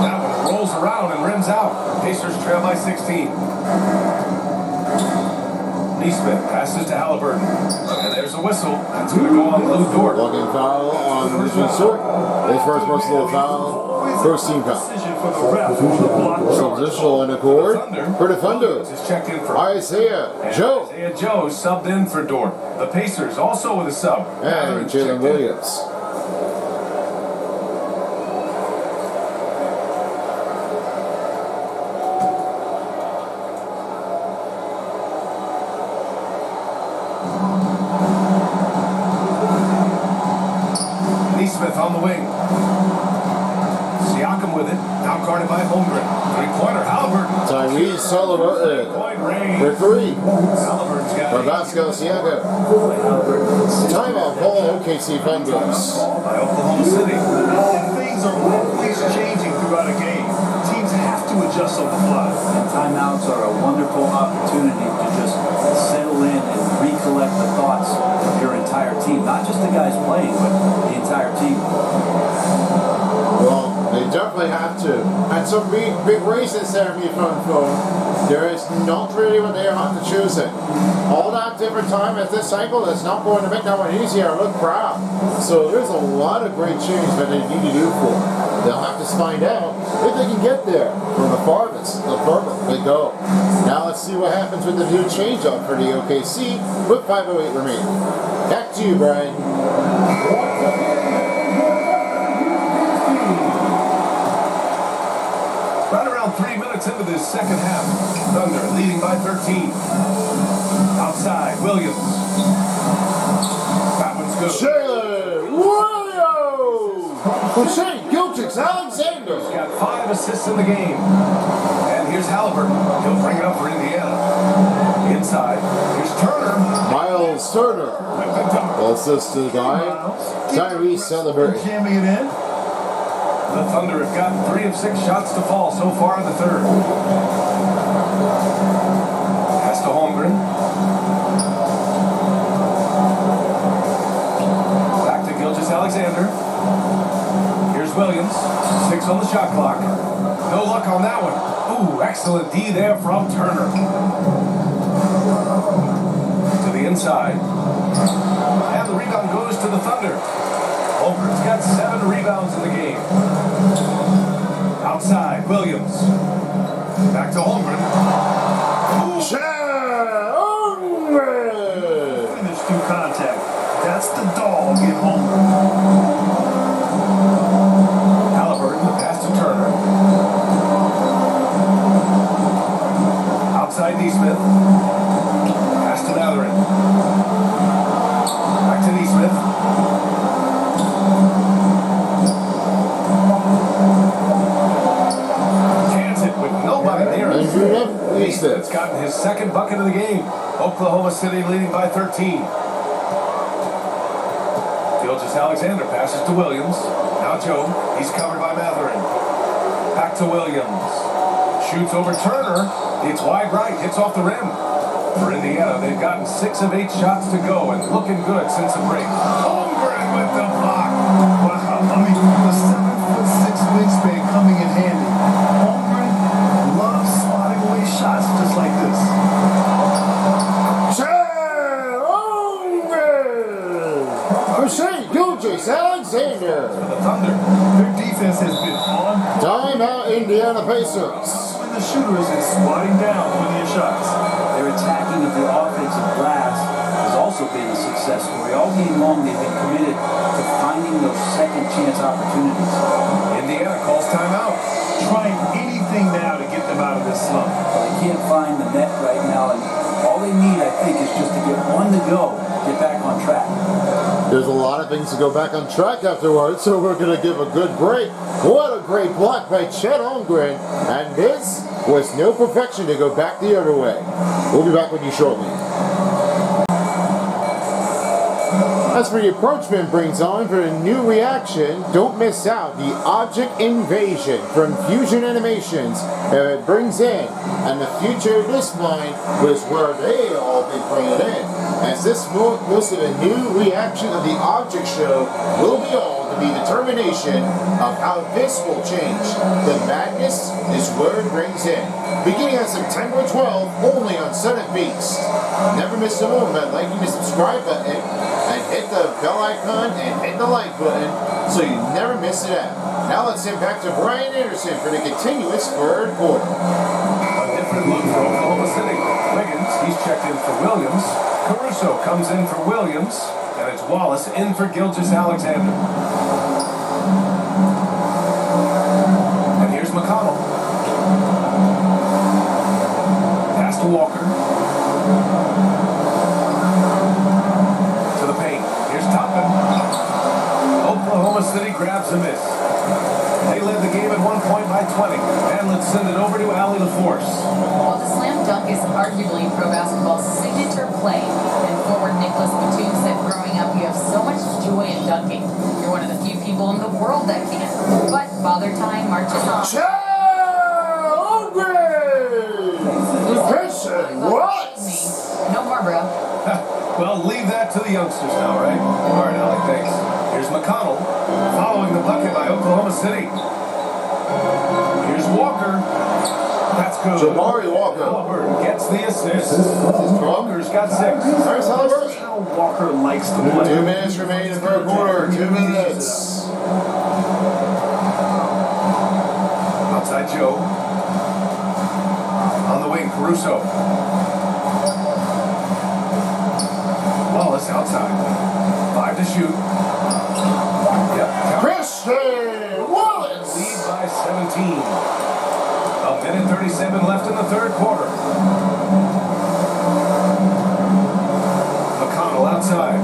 That one rolls around and rims out. Pacers trail by 16. Neesmith passes to Halliburton. And there's a whistle. That's going to go on Lou Dort. Walking foul on Richard Stewart. His first personal foul. First team foul. Transitional on the court for the Thunder. Is checked in for Isaiah Joe. Isaiah Joe subbed in for Dort. The Pacers also with a sub. And Jalen Williams. Halliburton with it. Now guarded by Holmgren. Three-pointer, Halliburton. Tyrese Halliburton. Point range. For three. Halliburton's got Rabasco Siaka. Timeout call OKC Vendors. by Oklahoma City. And things are always changing throughout a game. Teams have to adjust on the fly. And timeouts are a wonderful opportunity to just settle in and recollect the thoughts of your entire team. Not just the guys playing, but the entire team. Well, they definitely have to. And some big races there, me from phone. There is not really what they have to choose it. All that different time at this cycle is not going to make that one easier. Look proud. So there's a lot of great change that they need to do for it. They'll have to find out if they can get there from the farthest they go. Now let's see what happens with the new change-up for the OKC with 5:08 remaining. Back to you, Brian. Right around 3 minutes into this second half. Thunder leading by 13. Outside, Williams. That one's good. Shayla Williams! Hussein Gilchrist Alexander! He's got 5 assists in the game. And here's Halliburton. He'll bring it up for Indiana. Inside, here's Turner. Miles Turner. Well, assist to the guy. Tyrese Halliburton. Jamming it in. The Thunder have gotten 3 of 6 shots to fall so far in the third. Pass to Holmgren. Back to Gilgeous-Alexander. Here's Williams. 6 on the shot clock. No luck on that one. Ooh, excellent D there from Turner. To the inside. And the rebound goes to the Thunder. Holmgren's got 7 rebounds in the game. Outside, Williams. Back to Holmgren. Finish through contact. That's the dog in Holmgren. Halliburton, the pass to Turner. Outside Neesmith. Pass to Mathurin. Back to Neesmith. Neesmith's gotten his second bucket of the game. Oklahoma City leading by 13. Gilgeous-Alexander passes to Williams. Now Joe. He's covered by Mathurin. Back to Williams. Shoots over Turner. It's wide right. Hits off the rim. For Indiana, they've gotten 6 of 8 shots to go and looking good since the break. Holmgren with the block. Wow, I mean, the 7'6" wingspan coming in handy. Holmgren loves slotting away shots just like this. Hussein Gilgeous-Alexander. For the Thunder. Their defense has been on. Timeout Indiana Pacers. The shooters is squatting down plenty of shots. Their attacking of the offensive glass has also been a success story. All game long, they've been committed to finding those second chance opportunities. Indiana calls timeout. Trying anything now to get them out of this slump. Well, they can't find the net right now, and all they need, I think, is just to get one to go, get back on track. There's a lot of things to go back on track afterwards, so we're going to give a good break. What a great block by Chet Holmgren, and this was no perfection to go back the other way. We'll be back with you shortly. As for the approachment brings on for a new reaction, don't miss out the Object Invasion from Fusion Animations that it brings in, and the future of this line was where they all been bringing in. As this most of a new reaction of the Object Show will be all to be determination of how this will change. The madness is where it brings in. Beginning on September 12th, only on Sonic Beast. Never miss a moment by liking the subscribe button and hit the bell icon and hit the like button so you never miss it out. Now let's send back to Brian Anderson for the continuous third quarter. A different look for Oklahoma City. Wiggins, he's checked in for Williams. Caruso comes in for Williams. And it's Wallace in for Gilgeous-Alexander. And here's McConnell. Pass to Walker. To the paint. Here's Toppin. Oklahoma City grabs a miss. They led the game at 1 point by 20. And let's send it over to Allie LaForce. While the slam dunk is arguably pro basketball's signature play, and forward Nicholas Batum said growing up you have so much joy in dunking. You're one of the few people in the world that can. But Father Time marches on. What? No more, bro. Well, leave that to the youngsters now, right? All right, Allie, thanks. Here's McConnell, following the bucket by Oklahoma City. Here's Walker. That's good. Jabari Walker. Halliburton gets the assist. Walker's got 6. There's Halliburton. How Walker likes to play. 2 minutes remain in the third quarter. 2 minutes. Outside Joe. On the wing, Caruso. Wallace outside. 5 to shoot. Yep. Christian Wallace. Lead by 17. A minute 37 left in the third quarter. McConnell outside.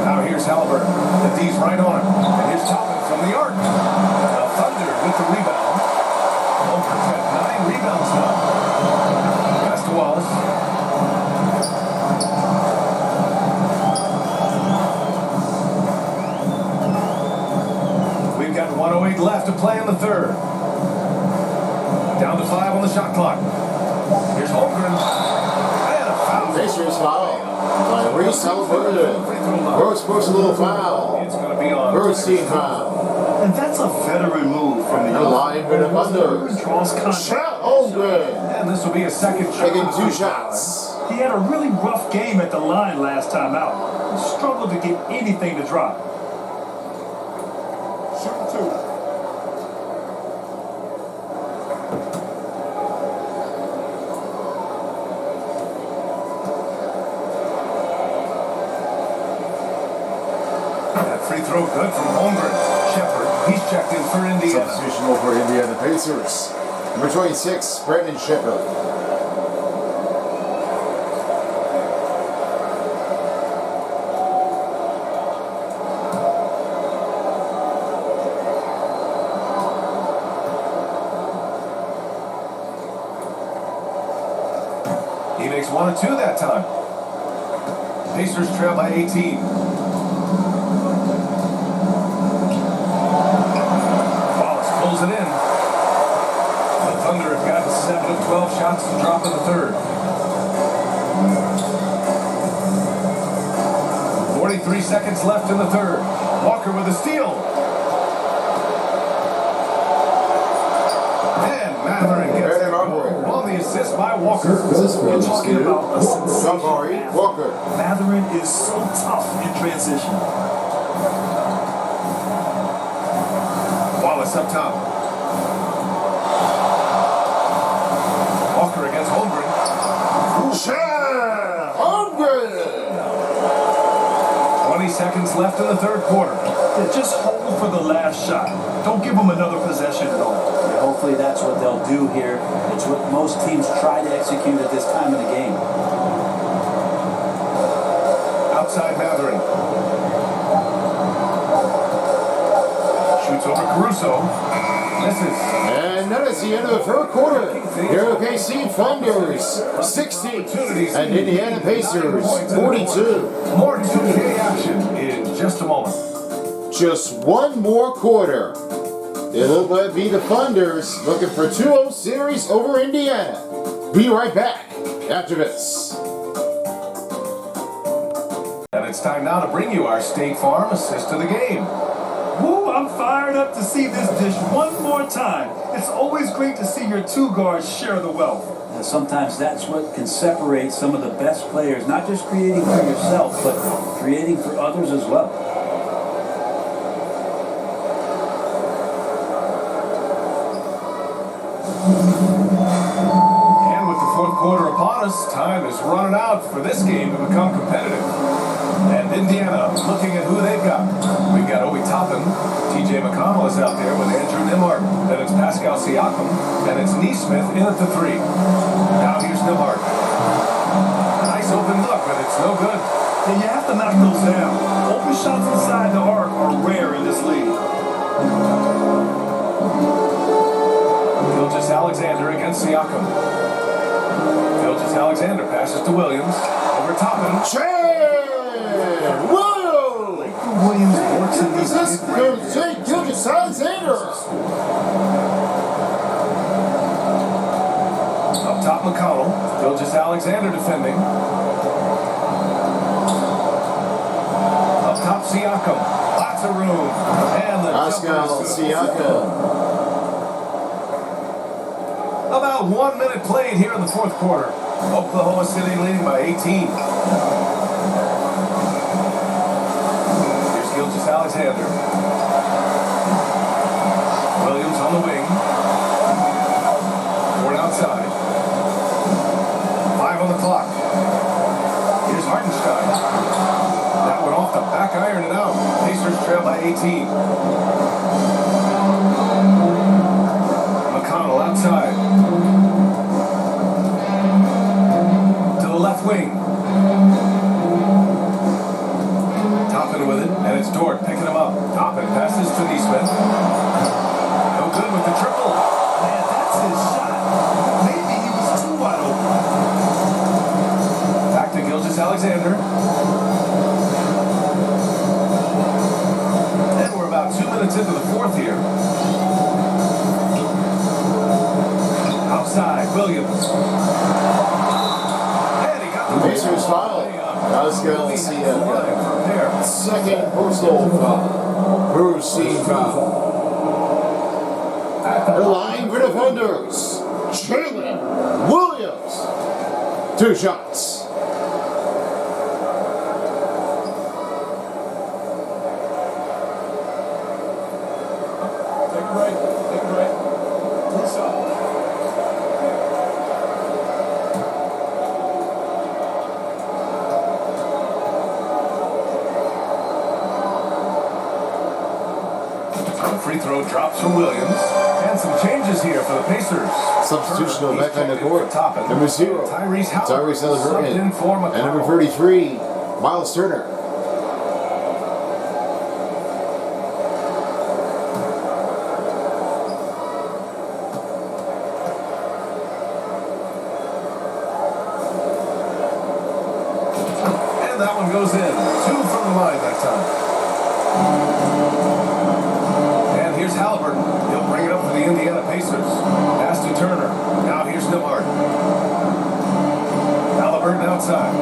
Now here's Halliburton. The D's right on him. And here's Toppin from the arc. The Thunder with the rebound. Over's got 9 rebounds now. Pass to Wallace. We've got 1:08 left to play in the third. Down to 5 on the shot clock. Here's Holmgren. And a foul. Pacers foul by Reese Halliburton. First personal foul. It's going to be on. First team foul. And that's a veteran move from the The line for the Thunder. draws contact. Shot Holmgren. And this will be a second shot. Taking 2 shots. He had a really rough game at the line last time out. He struggled to get anything to drop. Shooting 2. That free throw good from Holmgren. Shepard, he's checked in for Indiana. Substitutional for Indiana Pacers. Number 26, Brandon Shepard. He makes 1 of 2 that time. Pacers trail by 18. Wallace pulls it in. The Thunder have gotten 7 of 12 shots to drop in the third. 43 seconds left in the third. Walker with a steal. And Matherin gets it. On the assist by Walker. We're talking about a Jabari Walker. Matherin is so tough in transition. Wallace up top. Walker against Holmgren. Holmgren. 20 seconds left in the third quarter. Yeah, just hold for the last shot. Don't give him another possession at all. Yeah, hopefully that's what they'll do here. It's what most teams try to execute at this time of the game. Outside Matherin. Shoots over Caruso. Misses. And that is the end of the third quarter. Here OKC Thunders 60 and Indiana Pacers 42. More 2K action in just a moment. Just one more quarter. It'll be the Thunders looking for 2-0 series over Indiana. Be right back after this. And it's time now to bring you our State Farm assist of the game. Woo, I'm fired up to see this dish one more time. It's always great to see your 2 guards share the wealth. And sometimes that's what can separate some of the best players, not just creating for yourself, but creating for others as well. And with the fourth quarter upon us, time is running out for this game to become competitive. And Indiana looking at who they've got. We've got Obi Toppin. TJ McConnell is out there with Andrew Nembhard. Then it's Pascal Siakam. And it's Neesmith in at the 3. Now here's Nembhard. Nice open look, but it's no good. And you have to knock those down. Open shots inside the arc are Alexander against Siakam. Alexander passes to Williams. Over Toppin. Whoa! Williams works in these This goes Gilgeous Alexander. Up top, McConnell. Gilgeous Alexander defending. Up top, Siakam. Lots of room. And the Pascal Siakam. About 1 minute played here in the fourth quarter. Oklahoma City leading by 18. Here's Gilgeous Alexander. Williams on the wing. Ford outside. 5 on the clock. Here's Hartenstein. That one off the back iron and out. Pacers trail by 18. McConnell outside. Left wing. Toppin with it, and it's Dort picking him up. Toppin passes to Neesmith. No good with the triple. Man, that's his shot. Maybe he was too wide open. Back to Gilgeous Alexander. And we're about 2 minutes into the fourth here. Outside, Williams. Pacers foul. Pascal Siakam. Second personal foul. First team foul. The line for defenders. Jalen Williams. 2 shots. Take a break. Take a break. Free throw drops from Williams. And some changes here for the Pacers. Substitutional back on the court. Number 0, Tyrese Halliburton. subbed in for McConnell. And number 33, Miles Turner. And that one goes in. 2 from the line that time. Here's Halliburton. He'll bring it up for the Indiana Pacers. Pass to Turner. Now here's Nembhard. Halliburton outside.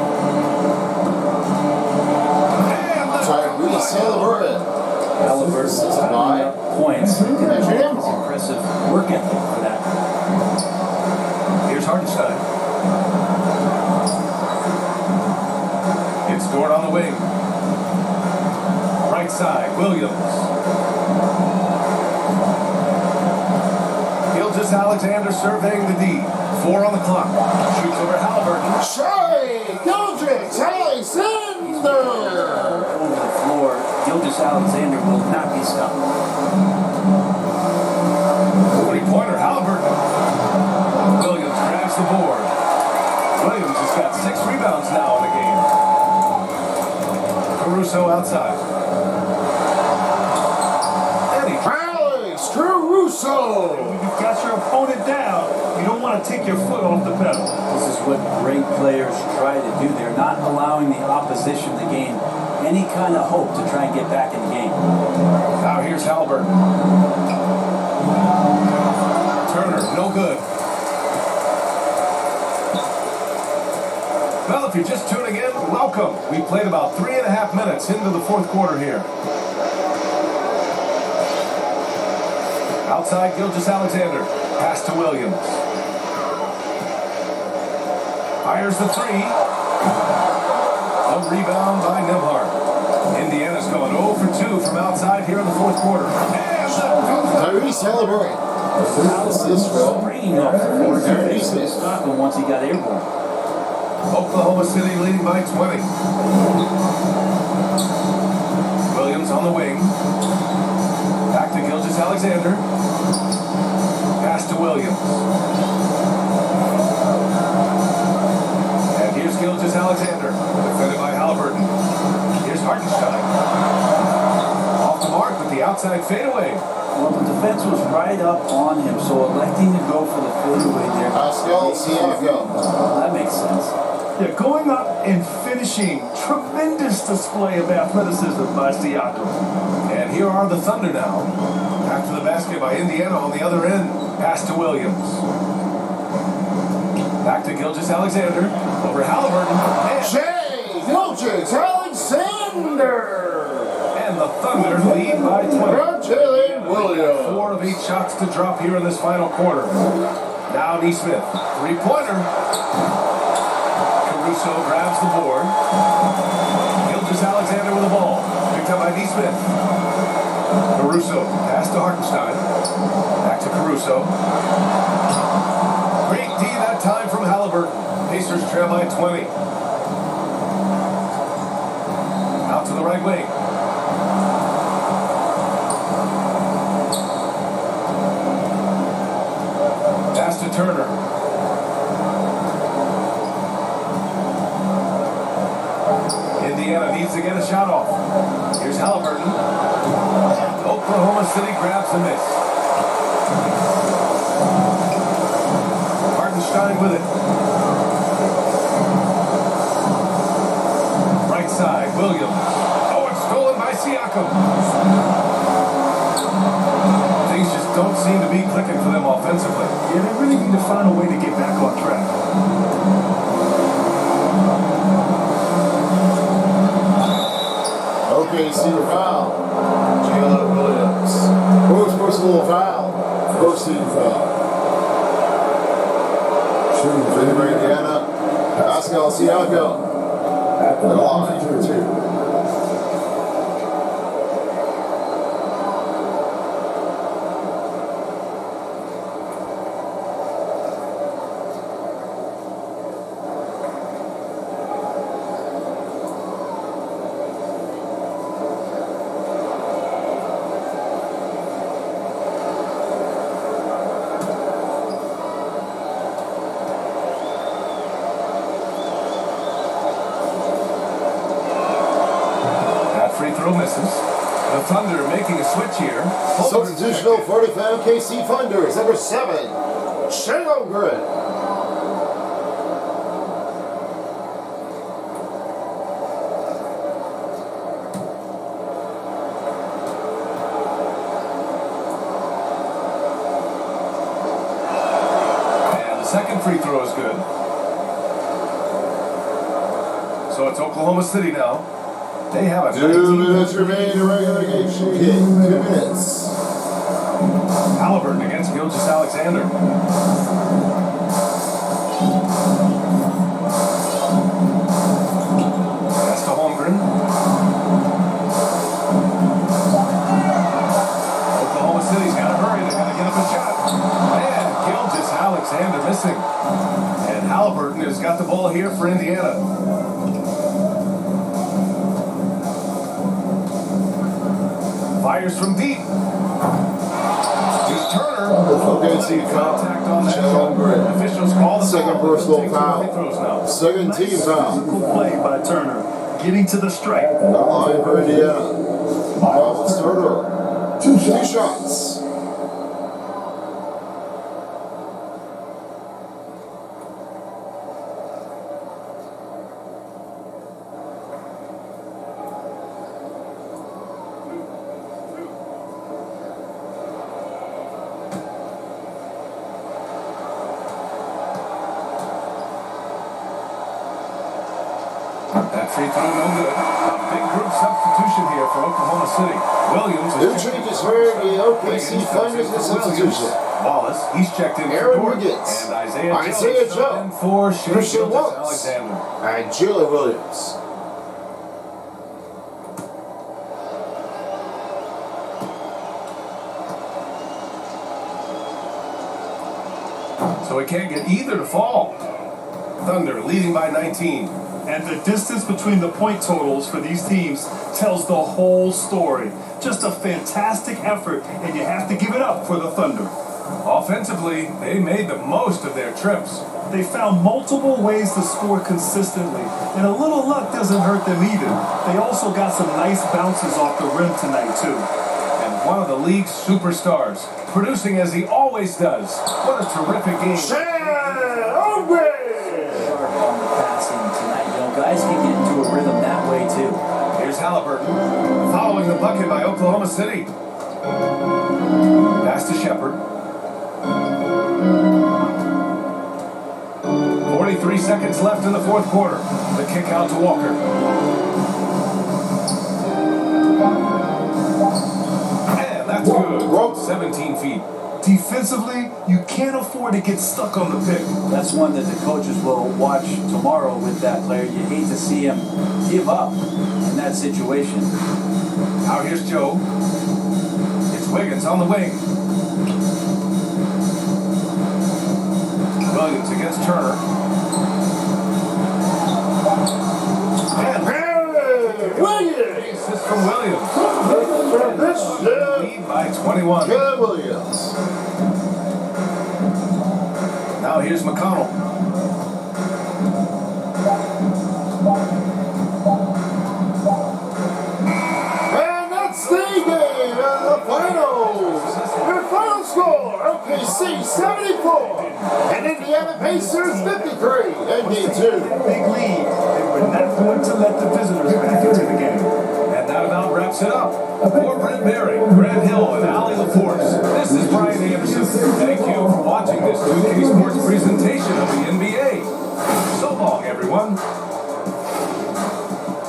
And Tyrese Halliburton. Halliburton's putting up points. Impressive work ethic for that. Here's Hartenstein. It's Dort on the wing. Right side, Williams. Gilgeous Alexander surveying the D. 4 on the clock. Shoots over Halliburton. Gilgeous Alexander! Over the floor, Gilgeous Alexander will not be stopped. 40-pointer, Halliburton. Williams grabs the board. Williams has got 6 rebounds now in the game. Caruso outside. Alex Caruso! You've got your opponent down. You don't want to take your foot off the pedal. This is what great players try to do. They're not allowing the opposition to gain any kind of hope to try and get back in the game. Now here's Halliburton. Turner, no good. Well, if you're just tuning in, welcome. We played about 3.5 minutes into the fourth quarter here. Outside, Gilgeous Alexander. Pass to Williams. Fires the 3. A rebound by Nembhard. Indiana's going 0 for 2 from outside here in the fourth quarter. Tyrese Halliburton. Bringing up the floor. Tyrese stopped him once he got airborne. Oklahoma City leading by 20. Williams on the wing. Back to Gilgeous Alexander. Pass to Williams. And here's Gilgeous Alexander. Defended by Halliburton. Here's Hartenstein. Off the mark with the outside fadeaway. Well, the defense was right up on him, so electing to go for the fadeaway there. That makes sense. Yeah, going up and finishing. Tremendous display of athleticism by Siakam. And here are the Thunder now. Back to the basket by Indiana on the other end. Pass to Williams. Back to Gilgeous-Alexander. Over Halliburton. Gilgeous-Alexander! And the Thunder lead by 20. Williams. 4 of 8 shots to drop here in this final quarter. Now Neesmith. Three-pointer. Caruso grabs the board. Gilgeous-Alexander with the ball. Picked up by Neesmith. Caruso. Pass to Hartenstein. Back to Caruso. Great D that time from Halliburton. Pacers trail by 20. Out to the right wing. Pass to Turner. Indiana needs to get a shot off. Here's Halliburton. Oklahoma City grabs the miss. Hartenstein with it. Right side, Williams. Oh, it's stolen by Siakam. Things just don't seem to be clicking for them offensively. Yeah, they really need to find a way to get back on track. OKC foul. Jalen Williams. First personal foul. First team foul. Shooting for Indiana. Pascal Siakam. At the line for 2. Free throw misses. The Thunder making a switch here. Substitutional for the OKC Thunders, number 7, Shea Holmgren. And the second free throw is good. So it's Oklahoma City now. They have a 2 minutes remain in the regular game. 2 minutes. Halliburton against Gilgeous-Alexander. Pass to Holmgren. Oklahoma City's got to hurry. They've got to get up a shot. And Gilgeous-Alexander missing. And Halliburton has got the ball here for Indiana. Fires from deep. Here's Turner. OKC foul. Contact on that Shea shot. Holmgren. Officials call the Second foul. personal Takes the foul. free throws now. Second team foul. Physical play by Turner. Getting to the strike. The line for Indiana. Miles Turner. 2 shots. That free throw no good. A big group substitution here for Oklahoma City. Williams New is changes for the OKC Thunders in substitution. Wallace, he's checked in Aaron for Dort. Wiggins. And Isaiah Isaiah Joe. Joe. In for Christian Wallace. Alexander. And Jalen Williams. So he can't get either to fall. Thunder leading by 19. And the distance between the point totals for these teams tells the whole story. Just a fantastic effort, and you have to give it up for the Thunder. Offensively, they made the most of their trips. They found multiple ways to score consistently, and a little luck doesn't hurt them either. They also got some nice bounces off the rim tonight, too. And one of the league's superstars, producing as he always does. What a terrific game. On the passing tonight. You know, guys can get into a rhythm that way too. Here's Halliburton, following the bucket by Oklahoma City. Pass to Shepard. 43 seconds left in the fourth quarter. The kick out to Walker. And that's good. 17 feet. Defensively, you can't afford to get stuck on the pick. That's one that the coaches will watch tomorrow with that player. You hate to see him give up in that situation. Now here's Joe. It's Wiggins on the wing. Williams against Turner. And Williams! assist from Williams. Lead by 21. Good Williams. Now here's McConnell. And that's the game of the finals. Your final score, OKC 74 and Indiana Pacers 53 in game 2. Big lead. They were not going to let the visitors back into the game. And that about wraps it up. For Brent Berry, Grant Hill, and Allie LaForce, this is Brian Anderson. Thank you for watching this 2K Sports presentation of the NBA. So long, everyone.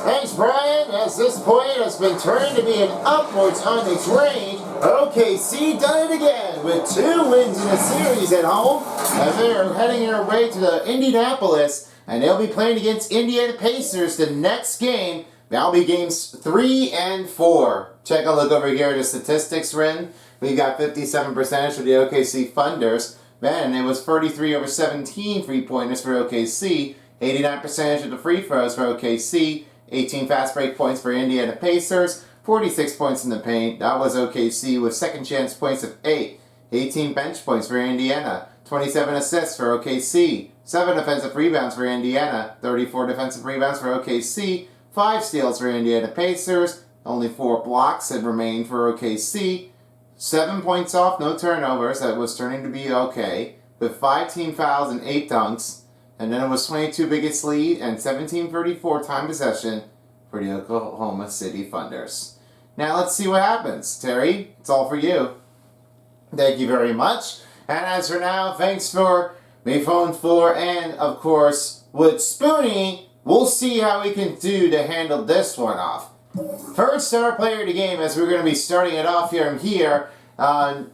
Thanks, Brian. As this point has been turned to be an upwards on its range, OKC done it again with 2 wins in a series at home as they are heading their way to the Indianapolis, and they'll be playing against Indiana Pacers the next game. That'll be games 3 and 4. Check a look over here at the statistics, Rin. We got 57% for the OKC Funders. Man, it was 33 over 17 3-pointers for OKC, 89% of the free throws for OKC, 18 fast break points for Indiana Pacers, 46 points in the paint. That was OKC with second chance points of 8, 18 bench points for Indiana, 27 assists for OKC, 7 offensive rebounds for Indiana, 34 defensive rebounds for OKC, 5 steals for Indiana Pacers, only 4 blocks had remained for OKC, 7 points off, no turnovers, that was turning to be okay, with 5 team fouls and 8 dunks, and then it was 22 biggest lead and 17:34 time possession for the Oklahoma City Thunders. Now let's see what happens. Terry, it's all for you. Thank you very much. And as for now, thanks for Mayphone 4 and, of course, with Spoonie. We'll see how we can do to handle this one off. First star player of the game, as we're going to be starting it off here.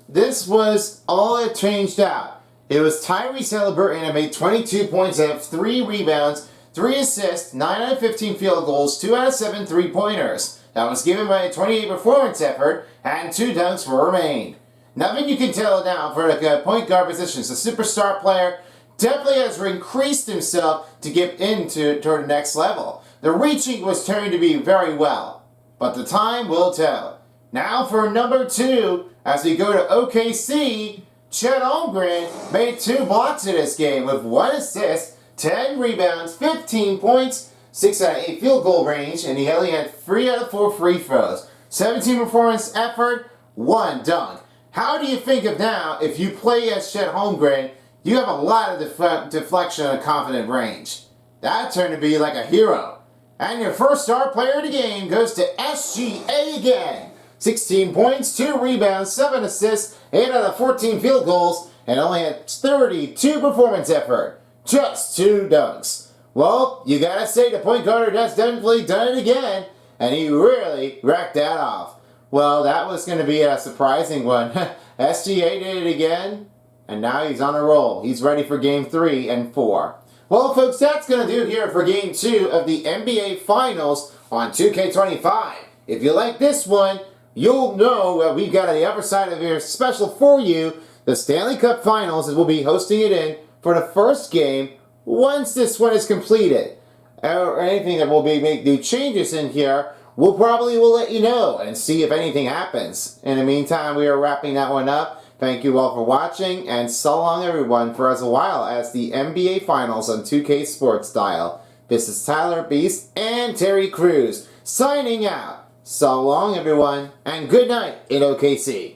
This was all it changed out. It was Tyrese Halliburton and made 22 points and 3 rebounds, 3 assists, 9 out of 15 field goals, 2 out of 7 3-pointers. That was given by a 28 performance effort, and 2 dunks were remained. Nothing you can tell now for the point guard positions. The superstar player definitely has increased himself to get toward the next level. The reaching was turning to be very well, but the time will tell. Now for number 2, as we go to OKC, Chet Holmgren made 2 blocks in this game with 1 assist, 10 rebounds, 15 points, 6 out of 8 field goal range, and he only had 3 out of 4 free throws. 17 performance effort, 1 dunk. How do you think of now, if you play as Chet Holmgren, you have a lot of deflection and confident range. That turned to be like a hero. And your first star player of the game goes to SGA again. 16 points, 2 rebounds, 7 assists, 8 out of 14 field goals, and only had 32 performance effort. Just 2 dunks. Well, you gotta say the point guard has definitely done it again, and he really racked that off. Well, that was going to be a surprising one. SGA did it again, and now he's on a roll. He's ready for game 3 and 4. Well, folks, that's going to do it here for game 2 of the NBA Finals on 2K25. If you like this one, you'll know that we've got on the upper side of here special for you, the Stanley Cup Finals, and we'll be hosting it in for the first game once this one is completed. Or anything that we'll be making new changes in here, we'll let you know and see if anything happens. In the meantime, we are wrapping that one up. Thank you all for watching, and so long everyone for as a while as the NBA Finals on 2K Sports Style. This is Tyler Beast and Terry Crews signing out. So long, everyone, and good night in OKC.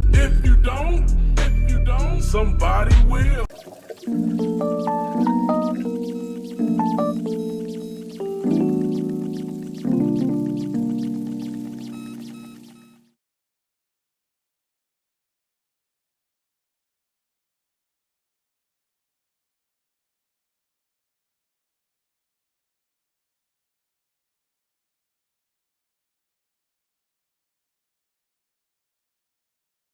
If you don't, somebody will.